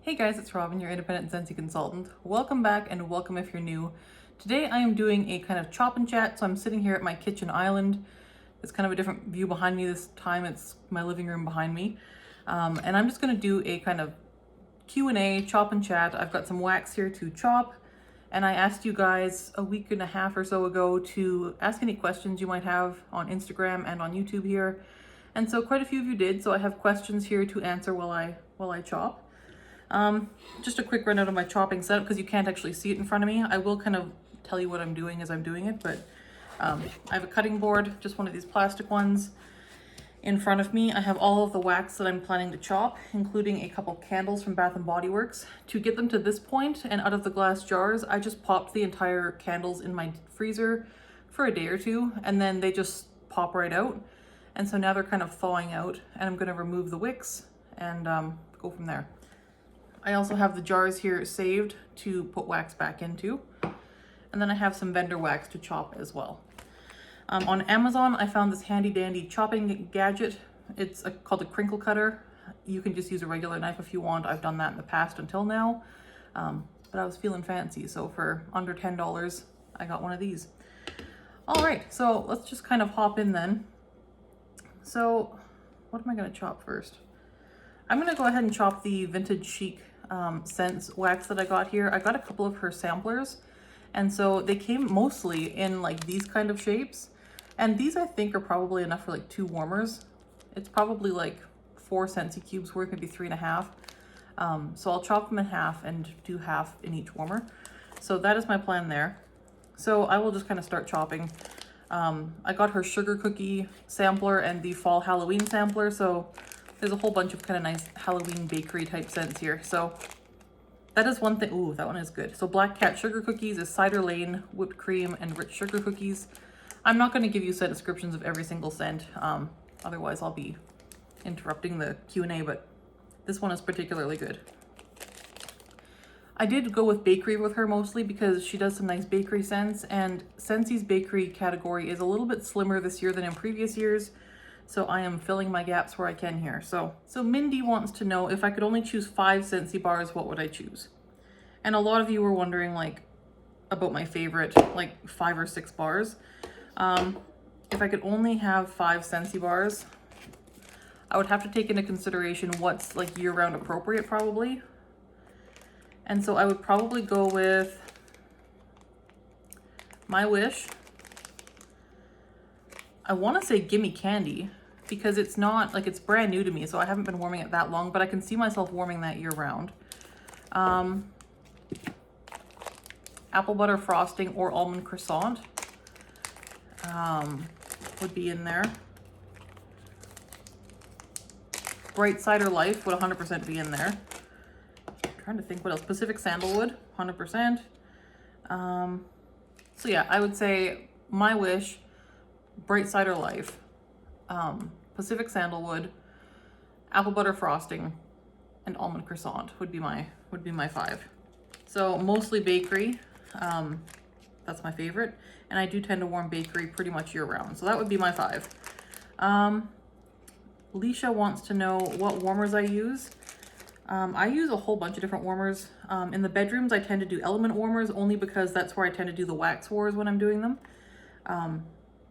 Hey guys, it's Robyn, your independent Scentsy consultant. Welcome back and welcome if you're new. Today I am doing a kind of chop and chat, so I'm sitting here at my kitchen island. It's kind of a different view behind me this time. It's my living room behind me. And I'm just going to do a kind of Q&A, chop and chat. I've got some wax here to chop, and I asked you guys a week and a half or so ago to ask any questions you might have on Instagram and on YouTube here. And so quite a few of you did, so I have questions here to answer while I chop. Just a quick rundown of my chopping setup because you can't actually see it in front of me. I will kind of tell you what I'm doing as I'm doing it, but I have a cutting board, just one of these plastic ones. In front of me, I have all of the wax that I'm planning to chop, including a couple candles from Bath & Body Works. To get them to this point and out of the glass jars, I just popped the entire candles in my freezer for a day or two, and then they just pop right out. And so now they're kind of thawing out, and I'm going to remove the wicks and go from there. I also have the jars here saved to put wax back into. And then I have some vendor wax to chop as well. On Amazon, I found this handy dandy chopping gadget. It's called a crinkle cutter. You can just use a regular knife if you want. I've done that in the past until now. But I was feeling fancy, so for under $10, I got one of these. All right, so let's just kind of hop in then. So what am I gonna chop first? I'm gonna go ahead and chop the Vintage Chic Scents wax that I got here. I got a couple of her samplers, and so they came mostly in like these kind of shapes. And these I think are probably enough for like 2 warmers. It's probably like 4 Scentsy cubes worth, maybe 3.5. So I'll chop them in half and do half in each warmer. So that is my plan there. So I will just kind of start chopping. I got her sugar cookie sampler and the fall Halloween sampler. So there's a whole bunch of kind of nice Halloween bakery type scents here. So that is one thing. Ooh, that one is good. So Black Cat sugar cookies is Cider Lane, whipped cream, and rich sugar cookies. I'm not going to give you set descriptions of every single scent. Otherwise I'll be interrupting the Q&A, but this one is particularly good. I did go with bakery with her mostly because she does some nice bakery scents, and Scentsy's bakery category is a little bit slimmer this year than in previous years. So I am filling my gaps where I can here. So Mindy wants to know if I could only choose 5 Scentsy bars, what would I choose? And a lot of you were wondering like about my favorite, like 5 or 6 bars. If I could only have 5 Scentsy bars, I would have to take into consideration what's like year-round appropriate probably. And so I would probably go with My Wish. I want to say Gimme Candy because it's not like it's brand new to me, so I haven't been warming it that long, but I can see myself warming that year round. Apple butter frosting or almond croissant would be in there. Bright Cider Life would 100% be in there. I'm trying to think what else. Pacific Sandalwood, 100%. So yeah, I would say My Wish, Bright Cider Life, Pacific Sandalwood, apple butter frosting, and almond croissant would be my 5. So mostly bakery. That's my favorite, and I do tend to warm bakery pretty much year round. So that would be my 5. Leisha wants to know what warmers I use. I use a whole bunch of different warmers. In the bedrooms, I tend to do element warmers only because that's where I tend to do the wax wars when I'm doing them.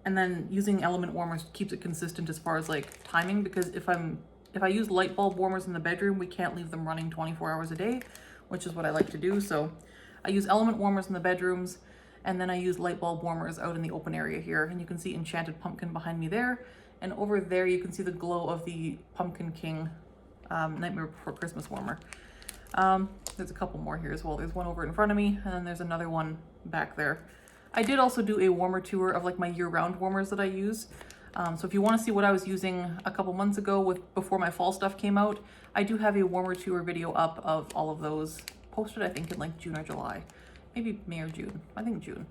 And then using element warmers keeps it consistent as far as like timing, because if I use light bulb warmers in the bedroom, we can't leave them running 24 hours a day, which is what I like to do. So I use element warmers in the bedrooms, and then I use light bulb warmers out in the open area here. And you can see Enchanted Pumpkin behind me there. And over there, you can see the glow of the Pumpkin King Nightmare Before Christmas warmer. There's a couple more here as well. There's one over in front of me, and then there's another one back there. I did also do a warmer tour of like my year-round warmers that I use. So if you want to see what I was using a couple months ago before my fall stuff came out, I do have a warmer tour video up of all of those posted, I think in like June or July, maybe May or June, I think June.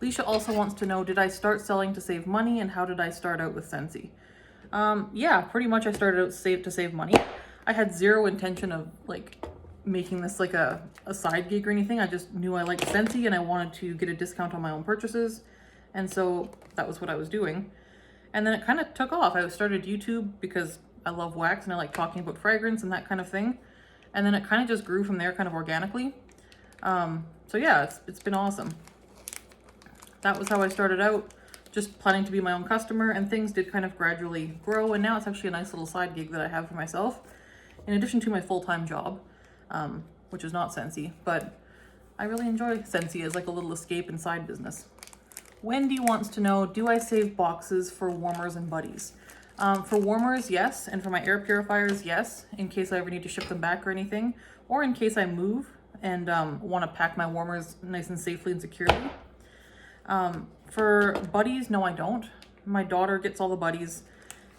Leisha also wants to know, did I start selling to save money, and how did I start out with Scentsy? Yeah, pretty much I started out to save money. I had zero intention of like making this like a side gig or anything. I just knew I liked Scentsy and I wanted to get a discount on my own purchases. And so that was what I was doing. And then it kind of took off. I started YouTube because I love wax and I like talking about fragrance and that kind of thing. And then it kind of just grew from there kind of organically. So yeah, it's been awesome. That was how I started out, just planning to be my own customer, and things did kind of gradually grow, and now it's actually a nice little side gig that I have for myself, in addition to my full-time job, which is not Scentsy, but I really enjoy Scentsy as like a little escape and side business. Wendy wants to know, do I save boxes for warmers and buddies? For warmers, yes, and for my air purifiers, yes, in case I ever need to ship them back or anything, or in case I move and want to pack my warmers nice and safely and securely. For buddies, no, I don't. My daughter gets all the buddies,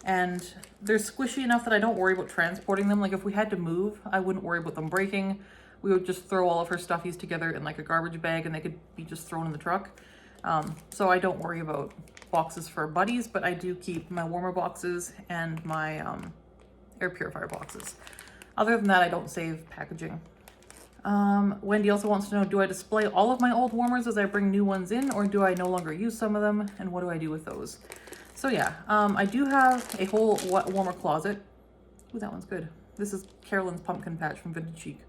and they're squishy enough that I don't worry about transporting them. Like if we had to move, I wouldn't worry about them breaking. We would just throw all of her stuffies together in like a garbage bag and they could be just thrown in the truck. So I don't worry about boxes for buddies, but I do keep my warmer boxes and my air purifier boxes. Other than that, I don't save packaging. Wendy also wants to know, do I display all of my old warmers as I bring new ones in, or do I no longer use some of them, and what do I do with those? So yeah, I do have a whole warmer closet. Ooh, that one's good. This is Carolyn's pumpkin patch from Vintage Chic.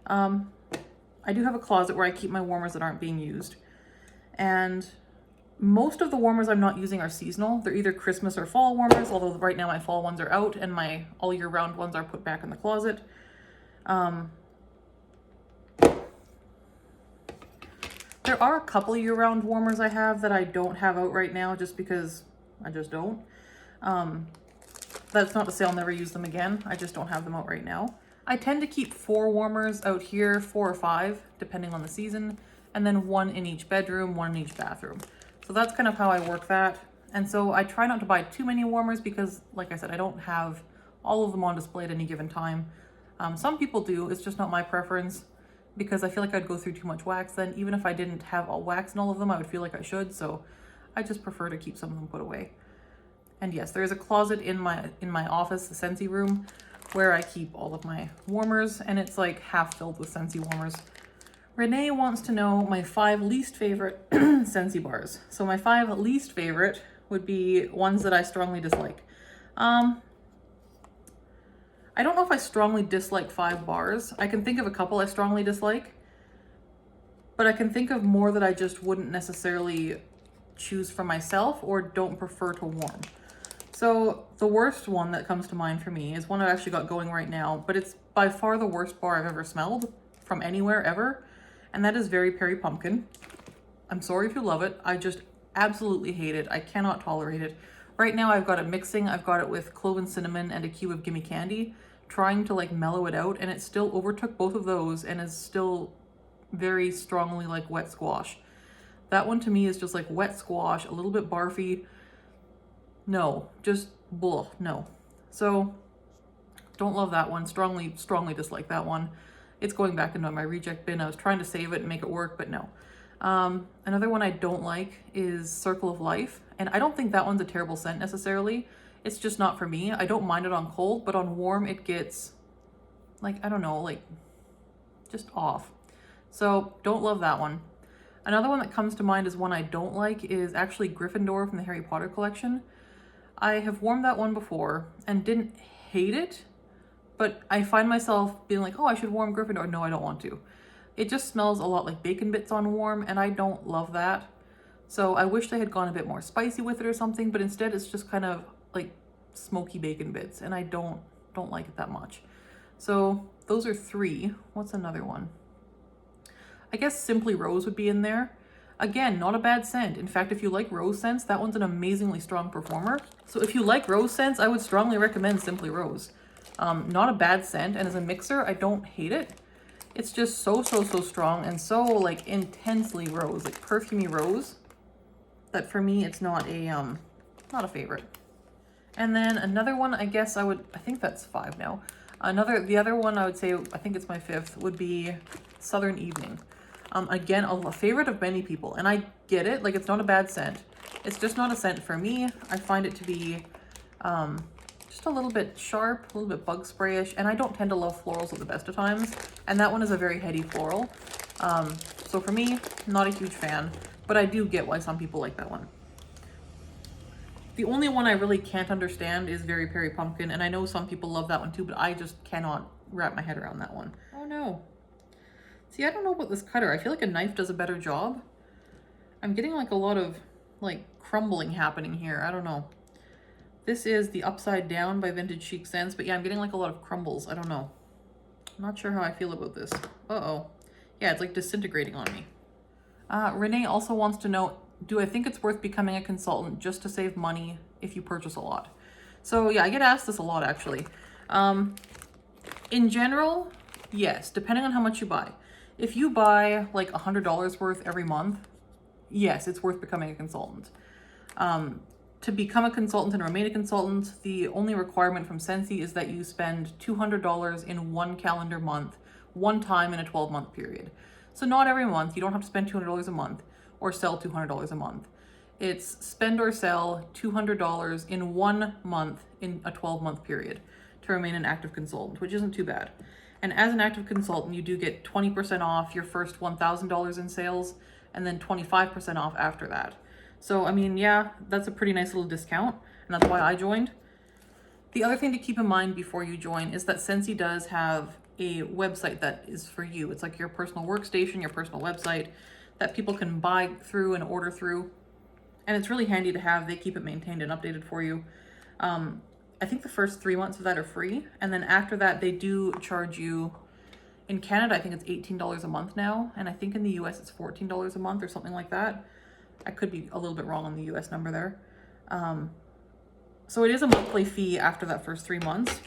I do have a closet where I keep my warmers that aren't being used, and most of the warmers I'm not using are seasonal. They're either Christmas or fall warmers, although right now my fall ones are out and my all year round ones are put back in the closet. There are a couple year-round warmers I have that I don't have out right now just because I just don't. That's not to say I'll never use them again. I just don't have them out right now. I tend to keep 4 warmers out here, 4 or 5, depending on the season, and then 1 in each bedroom, 1 in each bathroom. So that's kind of how I work that. And so I try not to buy too many warmers because, like I said, I don't have all of them on display at any given time. Some people do, it's just not my preference, because I feel like I'd go through too much wax then. Even if I didn't have all wax in all of them, I would feel like I should, so I just prefer to keep some of them put away. And yes, there is a closet in my office, the Scentsy room, where I keep all of my warmers, and it's like half filled with Scentsy warmers. Renee wants to know my 5 least favorite Scentsy bars. So my 5 least favorite would be ones that I strongly dislike. I don't know if I strongly dislike 5 bars. I can think of a couple I strongly dislike, but I can think of more that I just wouldn't necessarily choose for myself or don't prefer to warm. So the worst one that comes to mind for me is one I've actually got going right now, but it's by far the worst bar I've ever smelled from anywhere ever, and that is Very Peri Pumpkin. I'm sorry if you love it. I just absolutely hate it. I cannot tolerate it. Right now I've got it mixing. I've got it with clove and cinnamon and a cube of Gimme Candy, trying to like mellow it out, and it still overtook both of those and is still very strongly like wet squash. That one to me is just like wet squash, a little bit barfy. No, just blah, no. So don't love that one. Strongly dislike that one. It's going back into my reject bin. I was trying to save it and make it work, but no. Another one I don't like is Circle of Life, and I don't think that one's a terrible scent necessarily. It's just not for me. I don't mind it on cold, but on warm it gets like, I don't know, like just off. So don't love that one. Another one that comes to mind as one I don't like is actually Gryffindor from the Harry Potter collection. I have warmed that one before and didn't hate it, but I find myself being like, oh, I should warm Gryffindor. No, I don't want to. It just smells a lot like bacon bits on warm, and I don't love that. So I wish they had gone a bit more spicy with it or something, but instead it's just kind of like smoky bacon bits, and I don't like it that much. So those are 3. What's another one? I guess Simply Rose would be in there. Again, not a bad scent. In fact, if you like rose scents, that one's an amazingly strong performer. So if you like rose scents, I would strongly recommend Simply Rose. Not a bad scent, and as a mixer, I don't hate it. It's just so strong and so like intensely rose, like perfumey rose, that for me it's not a favorite. And then another one, I think that's 5 now. The other one I would say, I think it's my 5th, would be Southern Evening. Again, a favorite of many people, and I get it, like it's not a bad scent. It's just not a scent for me. I find it to be just a little bit sharp, a little bit bug sprayish, and I don't tend to love florals at the best of times, and that one is a very heady floral. So for me, not a huge fan, but I do get why some people like that one. The only one I really can't understand is Very Peri Pumpkin, and I know some people love that one too, but I just cannot wrap my head around that one. Oh no. See, I don't know about this cutter. I feel like a knife does a better job. I'm getting like a lot of like crumbling happening here. I don't know. This is the Upside Down by Vintage Chic Scents, but yeah, I'm getting like a lot of crumbles. I don't know. I'm not sure how I feel about this. Uh-oh. Yeah, it's like disintegrating on me. Renee also wants to know, do I think it's worth becoming a consultant just to save money if you purchase a lot? So yeah, I get asked this a lot actually. In general, yes, depending on how much you buy. If you buy like $100 worth every month, yes, it's worth becoming a consultant. To become a consultant and remain a consultant, the only requirement from Scentsy is that you spend $200 in one calendar month, one time in a 12-month period. So not every month, you don't have to spend $200 a month or sell $200 a month. It's spend or sell $200 in 1 month in a 12-month period to remain an active consultant, which isn't too bad. And as an active consultant, you do get 20% off your first $1,000 in sales and then 25% off after that. So, I mean, yeah, that's a pretty nice little discount, and that's why I joined. The other thing to keep in mind before you join is that Scentsy does have a website that is for you. It's like your personal workstation, your personal website that people can buy through and order through. And it's really handy to have. They keep it maintained and updated for you. I think the first 3 months of that are free. And then after that, they do charge you, in Canada, I think it's $18 a month now. And I think in the US, it's $14 a month or something like that. I could be a little bit wrong on the US number there. So it is a monthly fee after that first 3 months.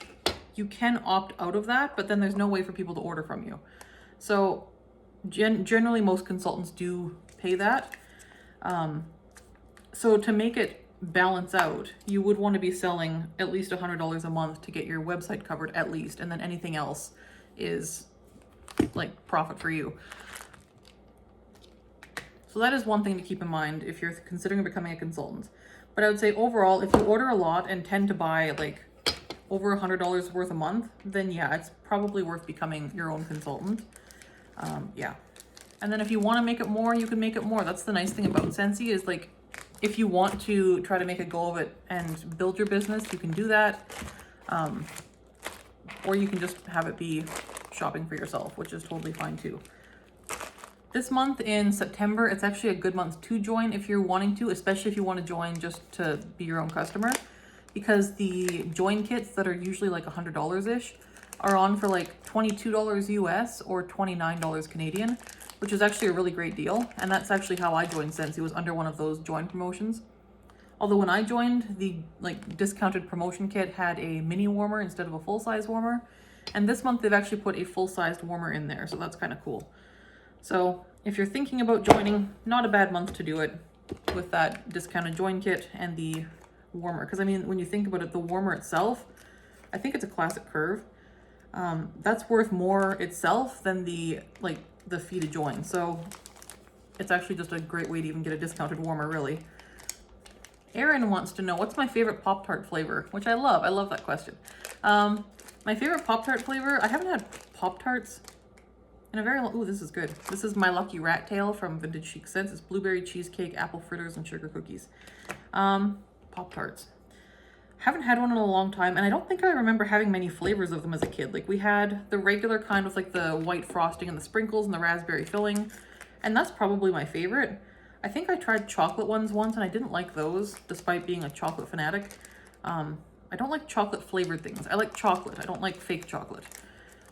You can opt out of that, but then there's no way for people to order from you. So generally most consultants do pay that. So to make it balance out, you would want to be selling at least $100 a month to get your website covered at least, and then anything else is like profit for you. So that is one thing to keep in mind if you're considering becoming a consultant. But I would say overall, if you order a lot and tend to buy like over $100 worth a month, then yeah, it's probably worth becoming your own consultant. Yeah. And then if you want to make it more, you can make it more. That's the nice thing about Scentsy is like, if you want to try to make a go of it and build your business, you can do that. Or you can just have it be shopping for yourself, which is totally fine too. This month in September, it's actually a good month to join if you're wanting to, especially if you want to join just to be your own customer, because the join kits that are usually like $100-ish are on for like $22 US or $29 Canadian, which is actually a really great deal. And that's actually how I joined Scentsy, was under one of those join promotions. Although when I joined, the like discounted promotion kit had a mini warmer instead of a full-size warmer. And this month they've actually put a full-sized warmer in there, so that's kind of cool. So if you're thinking about joining, not a bad month to do it with that discounted join kit and the warmer. Because I mean, when you think about it, the warmer itself, I think it's a classic curve. That's worth more itself than the fee to join. So it's actually just a great way to even get a discounted warmer, really. Erin wants to know, what's my favorite Pop-Tart flavor? Which I love. I love that question. My favorite Pop-Tart flavor, I haven't had Pop-Tarts in a very long, ooh, this is good. This is my Lucky Rat Tail from Vintage Chic Scents. It's blueberry cheesecake, apple fritters, and sugar cookies. Pop-Tarts. Haven't had one in a long time, and I don't think I remember having many flavors of them as a kid. Like, we had the regular kind with like the white frosting and the sprinkles and the raspberry filling, and that's probably my favorite. I think I tried chocolate ones once, and I didn't like those, despite being a chocolate fanatic. I don't like chocolate flavored things. I like chocolate. I don't like fake chocolate.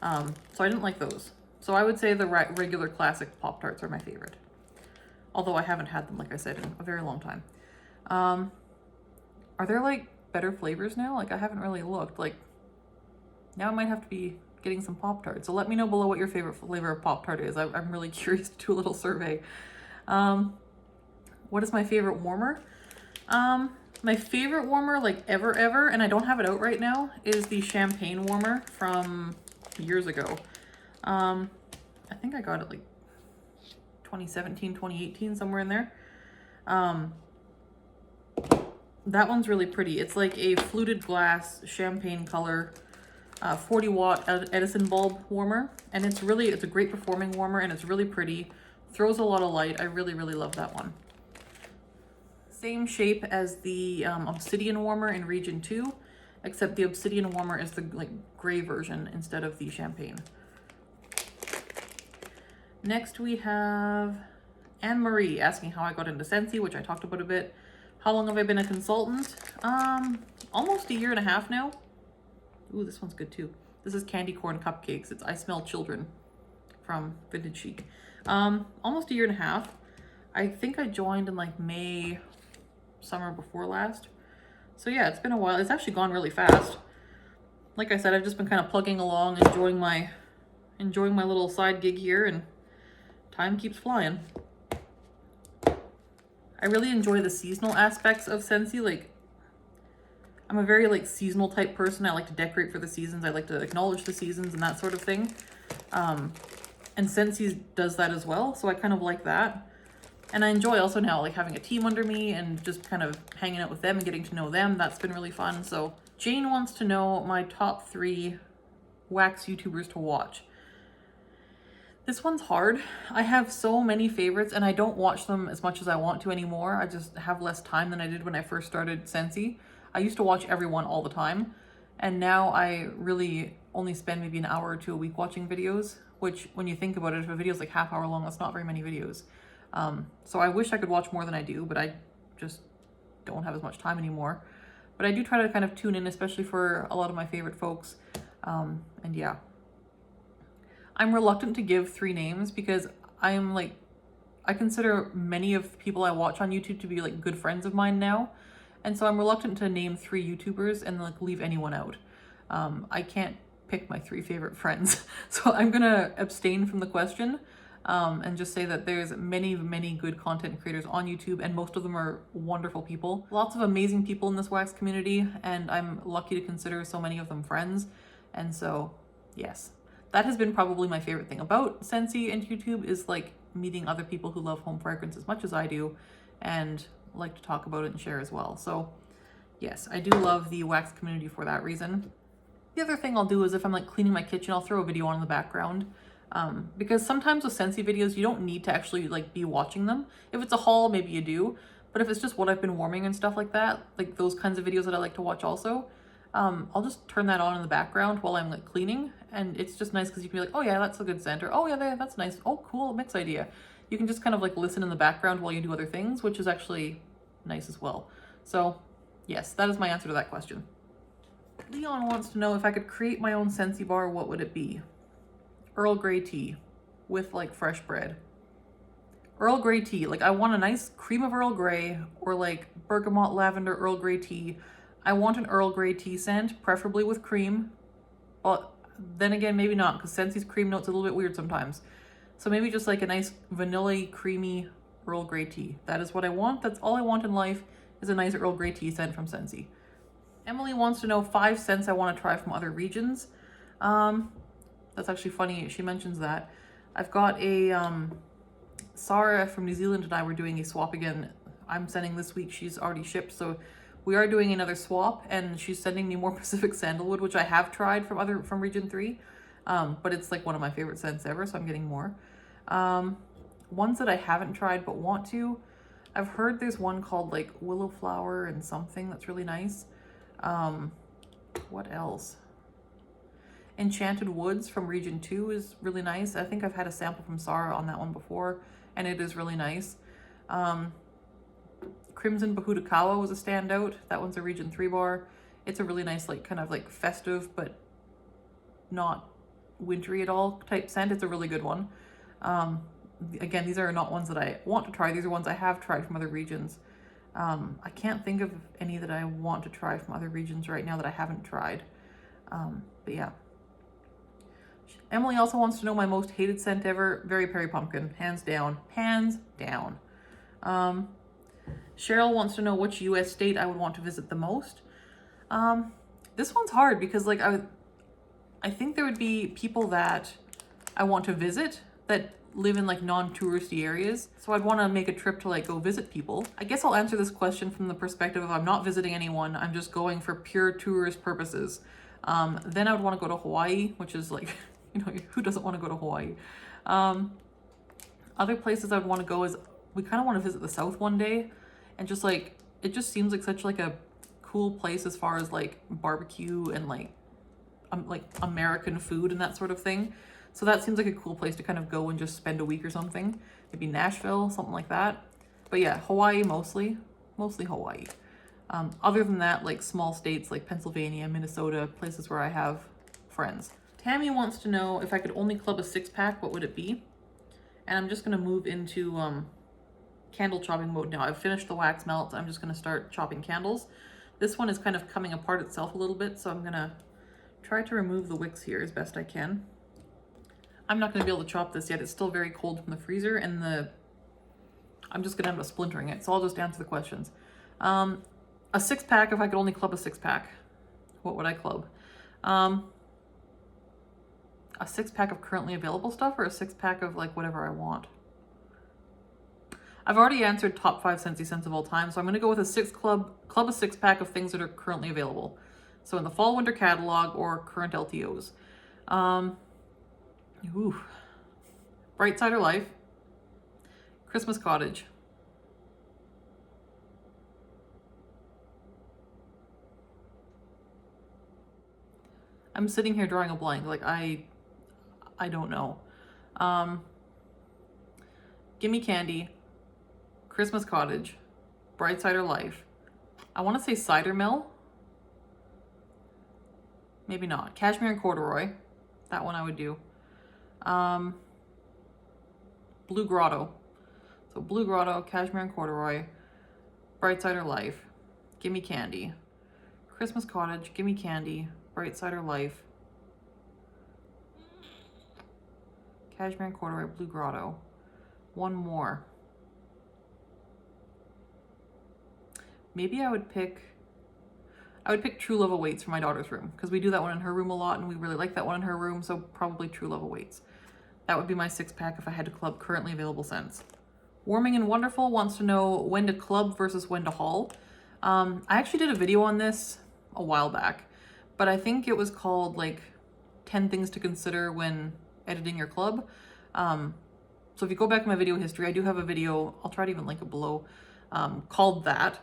So I didn't like those. So I would say the regular classic Pop-Tarts are my favorite. Although I haven't had them, like I said, in a very long time. Are there like better flavors now? Like, I haven't really looked. Like, now I might have to be getting some Pop-Tarts. So let me know below what your favorite flavor of Pop-Tart is. I'm really curious to do a little survey. What is my favorite warmer? My favorite warmer, like ever, and I don't have it out right now, is the champagne warmer from years ago. I think I got it like 2017, 2018, somewhere in there. That one's really pretty. It's like a fluted glass champagne color 40 watt Edison bulb warmer, and it's a great performing warmer, and it's really pretty, throws a lot of light. I really love that one. Same shape as the obsidian warmer in region 2. except the obsidian warmer is the like gray version instead of the champagne. Next we have Anne-Marie asking how I got into Scentsy, which I talked about a bit. How long have I been a consultant? Almost a year and a half now. Ooh, this one's good too. This is candy corn cupcakes. It's I Smell Children from Vintage Chic. Almost a year and a half. I think I joined in like May, summer before last. So yeah, it's been a while. It's actually gone really fast. Like I said, I've just been kind of plugging along, enjoying my little side gig here, and time keeps flying. I really enjoy the seasonal aspects of Scentsy. Like, I'm a very like seasonal type person. I like to decorate for the seasons. I like to acknowledge the seasons and that sort of thing. And Scentsy does that as well. So I kind of like that. And I enjoy also now like having a team under me and just kind of hanging out with them and getting to know them. That's been really fun. So Jane wants to know my top 3 wax YouTubers to watch. This one's hard. I have so many favorites and I don't watch them as much as I want to anymore. I just have less time than I did when I first started Scentsy. I used to watch everyone all the time, and now I really only spend maybe an hour or 2 a week watching videos, which when you think about it, if a video's like half hour long, that's not very many videos. So I wish I could watch more than I do, but I just don't have as much time anymore. But I do try to kind of tune in, especially for a lot of my favorite folks. And yeah. I'm reluctant to give 3 names because I consider many of people I watch on YouTube to be like good friends of mine now. And so I'm reluctant to name 3 YouTubers and like leave anyone out. I can't pick my 3 favorite friends. So I'm gonna abstain from the question and just say that there's many, many good content creators on YouTube, and most of them are wonderful people. Lots of amazing people in this wax community, and I'm lucky to consider so many of them friends. And so, yes. That has been probably my favorite thing about Scentsy and YouTube, is like meeting other people who love home fragrance as much as I do and like to talk about it and share as well. So yes, I do love the wax community for that reason. The other thing I'll do is if I'm like cleaning my kitchen, I'll throw a video on in the background. Because sometimes with Scentsy videos, you don't need to actually like be watching them. If it's a haul, maybe you do. But if it's just what I've been warming and stuff like that, like those kinds of videos that I like to watch also, I'll just turn that on in the background while I'm like cleaning, and it's just nice because you can be like, oh yeah, that's a good scent, or oh yeah, that's nice, oh cool, mix idea. You can just kind of like listen in the background while you do other things, which is actually nice as well. So yes, that is my answer to that question. Leon wants to know if I could create my own Scentsy bar, what would it be? Earl Grey tea with like fresh bread. Earl Grey tea, like I want a nice cream of Earl Grey or like bergamot lavender Earl Grey tea. I want an Earl Grey tea scent, preferably with cream. But then again, maybe not, because Scentsy's cream note's a little bit weird sometimes. So maybe just like a nice vanilla creamy Earl Grey tea. That is what I want. That's all I want in life, is a nice Earl Grey tea scent from Scentsy. Emily wants to know 5 scents I want to try from other regions. That's actually funny, she mentions that. I've got a, Sarah from New Zealand and I were doing a swap again. I'm sending this week, she's already shipped, so we are doing another swap, and she's sending me more Pacific Sandalwood, which I have tried from Region 3. But it's like one of my favorite scents ever, so I'm getting more. Ones that I haven't tried but want to, I've heard there's one called like Willow Flower and something that's really nice. What else? Enchanted Woods from Region 2 is really nice. I think I've had a sample from Sarah on that one before, and it is really nice. Crimson Bahutakawa was a standout. That one's a Region 3 bar. It's a really nice, like kind of like festive, but not wintry at all type scent. It's a really good one. Again, these are not ones that I want to try. These are ones I have tried from other regions. I can't think of any that I want to try from other regions right now that I haven't tried. But yeah. Emily also wants to know my most hated scent ever. Very Perry Pumpkin, hands down. Hands down. Cheryl wants to know which US state I would want to visit the most. This one's hard because like I think there would be people that I want to visit that live in like non-touristy areas. So I'd want to make a trip to like go visit people. I guess I'll answer this question from the perspective of I'm not visiting anyone. I'm just going for pure tourist purposes. Then I would want to go to Hawaii, which is like, you know, who doesn't want to go to Hawaii? Other places I'd want to go is we kind of want to visit the South one day. And just like, it just seems like such like a cool place as far as like barbecue and like American food and that sort of thing. So that seems like a cool place to kind of go and just spend a week or something. Maybe Nashville, something like that. But yeah, Hawaii mostly Hawaii. Other than that, like small states like Pennsylvania, Minnesota, places where I have friends. Tammy wants to know if I could only club a 6-pack, what would it be? And I'm just gonna move into candle chopping mode now. I've finished the wax melts. I'm just gonna start chopping candles. This one is kind of coming apart itself a little bit, so I'm gonna try to remove the wicks here as best I can. I'm not gonna be able to chop this yet. It's still very cold from the freezer, and I'm just gonna end up splintering it, so I'll just answer the questions. A 6-pack, if I could only club a 6-pack, what would I club? A 6-pack of currently available stuff, or a 6-pack of like whatever I want? I've already answered top 5 Scentsy scents of all time, so I'm gonna go with a club a 6-pack of things that are currently available. So in the fall winter catalog or current LTOs. Bright Cider Life, Christmas Cottage, I'm sitting here drawing a blank, like I don't know. Gimme Candy, Christmas Cottage, Bright Cider Life. I want to say Cider Mill. Maybe not. Cashmere and Corduroy. That one I would do. Blue Grotto. So Blue Grotto, Cashmere and Corduroy, Bright Cider Life, Gimme Candy, Christmas Cottage, Gimme Candy, Bright Cider Life, Cashmere and Corduroy, Blue Grotto. One more. Maybe I would pick True Love Awaits for my daughter's room, because we do that one in her room a lot and we really like that one in her room, so probably True Love Awaits. That would be my 6-pack if I had to club currently available scents. Warming and Wonderful wants to know when to club versus when to haul. I actually did a video on this a while back, but I think it was called like 10 things to consider when editing your club. So if you go back in my video history, I do have a video, I'll try to even link it below, called that.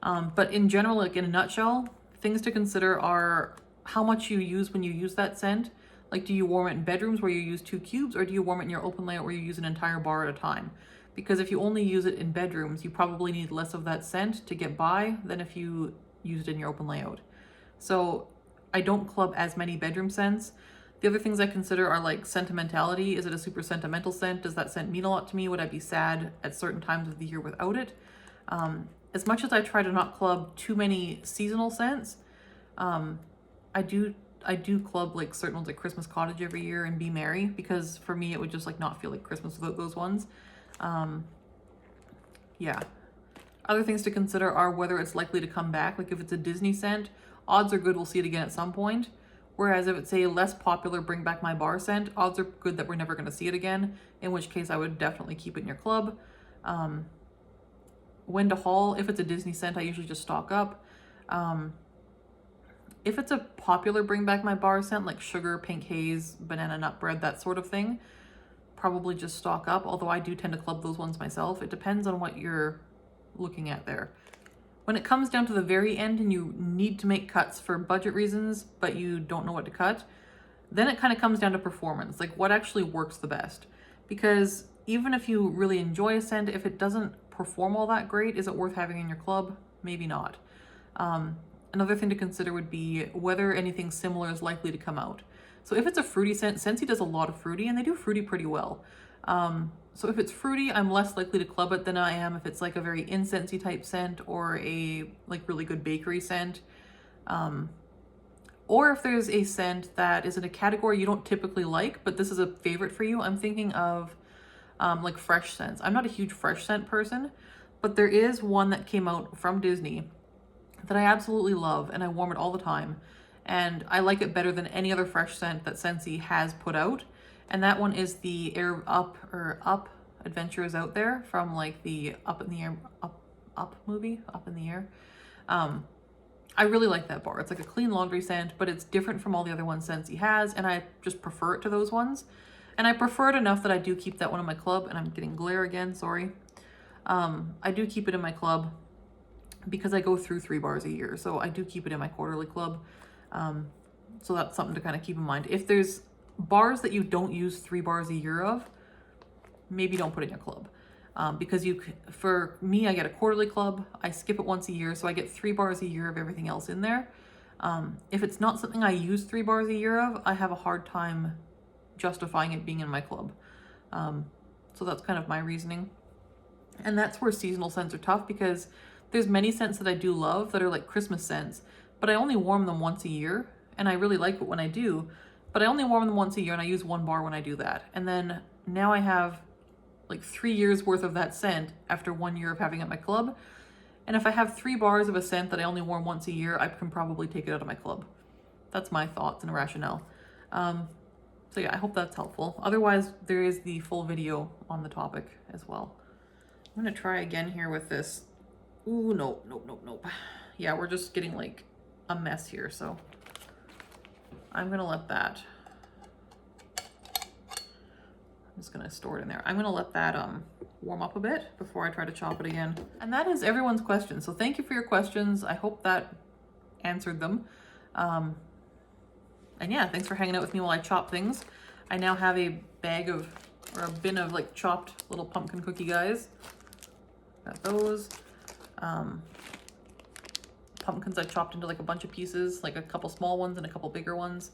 But in general, like in a nutshell, things to consider are how much you use when you use that scent. Like, do you warm it in bedrooms where you use 2 cubes, or do you warm it in your open layout where you use an entire bar at a time? Because if you only use it in bedrooms, you probably need less of that scent to get by than if you used it in your open layout. So I don't club as many bedroom scents. The other things I consider are like sentimentality. Is it a super sentimental scent? Does that scent mean a lot to me? Would I be sad at certain times of the year without it? As much as I try to not club too many seasonal scents, I do club like certain ones like Christmas Cottage every year and Be Merry, because for me it would just like not feel like Christmas without those ones. Yeah. Other things to consider are whether it's likely to come back. Like if it's a Disney scent, odds are good we'll see it again at some point. Whereas if it's a less popular Bring Back My Bar scent, odds are good that we're never going to see it again, in which case I would definitely keep it in your club. When to haul, if it's a Disney scent, I usually just stock up. If it's a popular Bring Back My Bar scent, like Sugar, Pink Haze, Banana Nut Bread, that sort of thing, probably just stock up, although I do tend to club those ones myself. It depends on what you're looking at there. When it comes down to the very end and you need to make cuts for budget reasons, but you don't know what to cut, then it kind of comes down to performance, like what actually works the best. Because even if you really enjoy a scent, if it doesn't perform all that great, is it worth having in your club? Maybe not. Another thing to consider would be whether anything similar is likely to come out. So if it's a fruity scent, Scentsy does a lot of fruity, and they do fruity pretty well. So if it's fruity, I'm less likely to club it than I am if it's like a very Incensey type scent or a like really good bakery scent. Or if there's a scent that is in a category you don't typically like, but this is a favorite for you. I'm thinking of like fresh scents. I'm not a huge fresh scent person, but there is one that came out from Disney that I absolutely love, and I warm it all the time. And I like it better than any other fresh scent that Scentsy has put out. And that one is the Up Adventure is Out There from like the Up in the Air, Up movie, Up in the Air. I really like that bar. It's like a clean laundry scent, but it's different from all the other ones Scentsy has, and I just prefer it to those ones. And I prefer it enough that I do keep that one in my club, and I'm getting glare again, sorry. I do keep it in my club because I go through 3 bars a year. So I do keep it in my quarterly club. So that's something to kind of keep in mind. If there's bars that you don't use 3 bars a year of, maybe don't put it in your club. Because for me, I get a quarterly club. I skip it once a year, so I get 3 bars a year of everything else in there. If it's not something I use 3 bars a year of, I have a hard time justifying it being in my club. So that's kind of my reasoning. And that's where seasonal scents are tough, because there's many scents that I do love that are like Christmas scents, but I only warm them once a year, and I really like it when I do, but I only warm them once a year and I use 1 bar when I do that. And then now I have like 3 years worth of that scent after 1 year of having it in my club. And if I have 3 bars of a scent that I only warm once a year, I can probably take it out of my club. That's my thoughts and rationale. So yeah, I hope that's helpful. Otherwise, there is the full video on the topic as well. I'm gonna try again here with this. Ooh, nope. Yeah, we're just getting like a mess here, so I'm gonna let that, I'm just gonna store it in there. I'm gonna let that warm up a bit before I try to chop it again. And that is everyone's question. So thank you for your questions. I hope that answered them. And yeah, thanks for hanging out with me while I chop things. I now have a bag of, or a bin of like chopped little pumpkin cookie guys. Got those. Pumpkins I chopped into like a bunch of pieces, like a couple small ones and a couple bigger ones.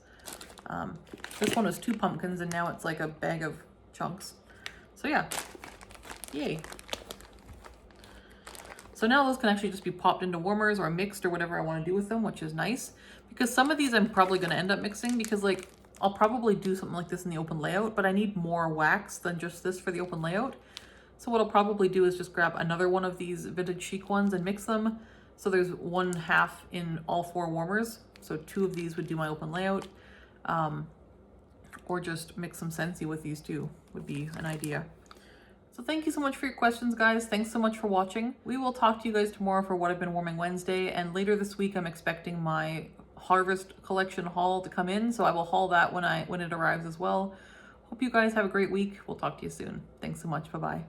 This one was 2 pumpkins and now it's like a bag of chunks. So yeah, yay. So now those can actually just be popped into warmers or mixed or whatever I want to do with them, which is nice. Because some of these I'm probably going to end up mixing, because like I'll probably do something like this in the open layout, but I need more wax than just this for the open layout. So what I'll probably do is just grab another one of these vintage chic ones and mix them. So there's 1/2 in all 4 warmers. So 2 of these would do my open layout. Or just mix some Scentsy with these 2 would be an idea. So thank you so much for your questions, guys. Thanks so much for watching. We will talk to you guys tomorrow for What I've Been Warming Wednesday. And later this week, I'm expecting my Harvest collection haul to come in. So I will haul that when it arrives as well. Hope you guys have a great week. We'll talk to you soon. Thanks so much. Bye-bye.